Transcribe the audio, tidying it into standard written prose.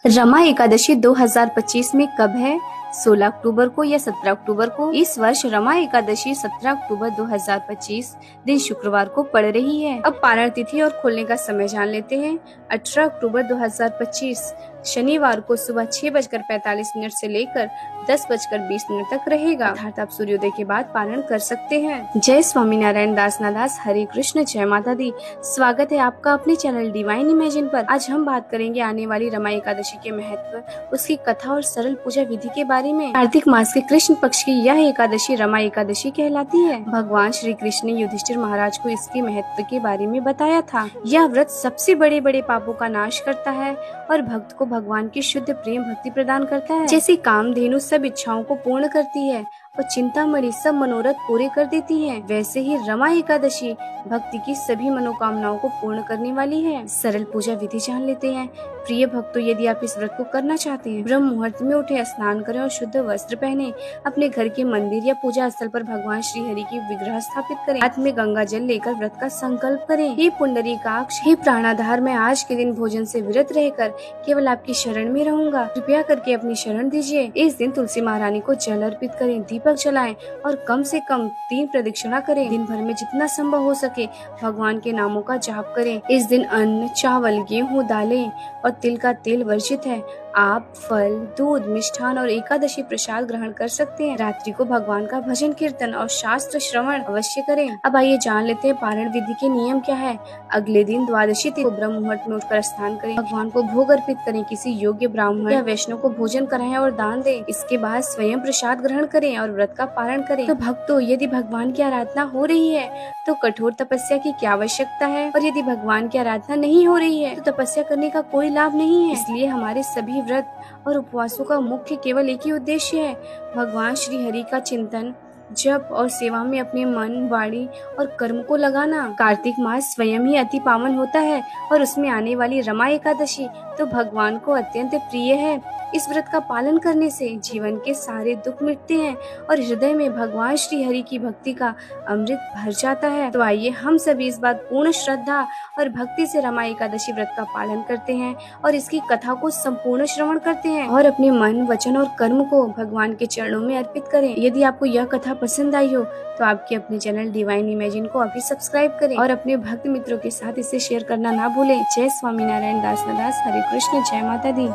रमा एकादशी 2025 में कब है? 16 अक्टूबर को या 17 अक्टूबर को? इस वर्ष रमा एकादशी 17 अक्टूबर 2025 दिन शुक्रवार को पड़ रही है। अब पारण तिथि और खुलने का समय जान लेते हैं। 18 अक्टूबर 2025 शनिवार को सुबह 6:45 से लेकर 10:20 तक रहेगा, अर्थात आप सूर्योदय के बाद पारण कर सकते हैं। जय स्वामीनारायण दास नादास, हरे कृष्ण, जय माता दी। स्वागत है आपका अपने चैनल डिवाइन इमेजिन पर। आज हम बात करेंगे आने वाली रमा एकादशी के महत्व, उसकी कथा और सरल पूजा विधि के बारे में। कार्तिक मास के कृष्ण पक्ष की यह एकादशी रमा एकादशी कहलाती है। भगवान श्री कृष्ण ने युधिष्ठिर महाराज को इसके महत्व के बारे में बताया था। यह व्रत सबसे बड़े बड़े पापों का नाश करता है और भक्त को भगवान की शुद्ध प्रेम भक्ति प्रदान करता है। जैसे कामधेनु सब इच्छाओं को पूर्ण करती है और चिंतामणि सब मनोरथ पूरे कर देती है, वैसे ही रमा एकादशी भक्ति की सभी मनोकामनाओं को पूर्ण करने वाली है। सरल पूजा विधि जान लेते हैं। प्रिय भक्तों, यदि आप इस व्रत को करना चाहते हैं, ब्रह्म मुहूर्त में उठे, स्नान करें और शुद्ध वस्त्र पहने, अपने घर के मंदिर या पूजा स्थल पर भगवान श्री हरि की विग्रह स्थापित करें, हाथ में गंगा जल लेकर व्रत का संकल्प करें। हे पुंडरीकाक्ष, हे प्राणाधार, मैं आज के दिन भोजन से विरत रहकर केवल आपकी शरण में रहूंगा, कृपया करके अपनी शरण दीजिए। इस दिन तुलसी महारानी को जल अर्पित करें, दीपक जलाएं और कम से कम 3 प्रदक्षिणा करें। दिन भर में जितना संभव हो सके भगवान के नामों का जाप करें। इस दिन अन्न, चावल, गेहूं, दालें और तिल का तेल वर्जित है। आप फल, दूध, मिष्ठान और एकादशी प्रसाद ग्रहण कर सकते हैं। रात्रि को भगवान का भजन कीर्तन और शास्त्र श्रवण अवश्य करें। अब आइए जान लेते हैं पारण विधि के नियम क्या है। अगले दिन द्वादशी तिथि को ब्रह्म मुहूर्त में उठकर स्नान करें, भगवान को भोग अर्पित करें, किसी योग्य ब्राह्मण या वैष्णव को भोजन कराएं और दान दें। इसके बाद स्वयं प्रसाद ग्रहण करें और व्रत का पारण करें। तो भक्तों, यदि भगवान की आराधना हो रही है तो कठोर तपस्या की क्या आवश्यकता है, और यदि भगवान की आराधना नहीं हो रही है तो तपस्या करने का कोई लाभ नहीं है। इसलिए हमारे सभी व्रत और उपवासों का मुख्य केवल एक ही उद्देश्य है, भगवान श्री हरि का चिंतन, जप और सेवा में अपने मन, वाणी और कर्म को लगाना। कार्तिक मास स्वयं ही अति पावन होता है और उसमें आने वाली रमा एकादशी तो भगवान को अत्यंत प्रिय है। इस व्रत का पालन करने से जीवन के सारे दुख मिटते हैं और हृदय में भगवान श्री हरि की भक्ति का अमृत भर जाता है। तो आइए हम सभी इस बात पूर्ण श्रद्धा और भक्ति से रमा एकादशी व्रत का पालन करते हैं और इसकी कथा को संपूर्ण श्रवण करते हैं और अपने मन, वचन और कर्म को भगवान के चरणों में अर्पित करें। यदि आपको यह कथा पसंद आई हो तो आपके अपने चैनल डिवाइन इमेजिन को अभी सब्सक्राइब करें और अपने भक्त मित्रों के साथ इसे शेयर करना ना भूलें। जय स्वामीनारायण दास नादास, हरे कृष्ण, जय माता दी।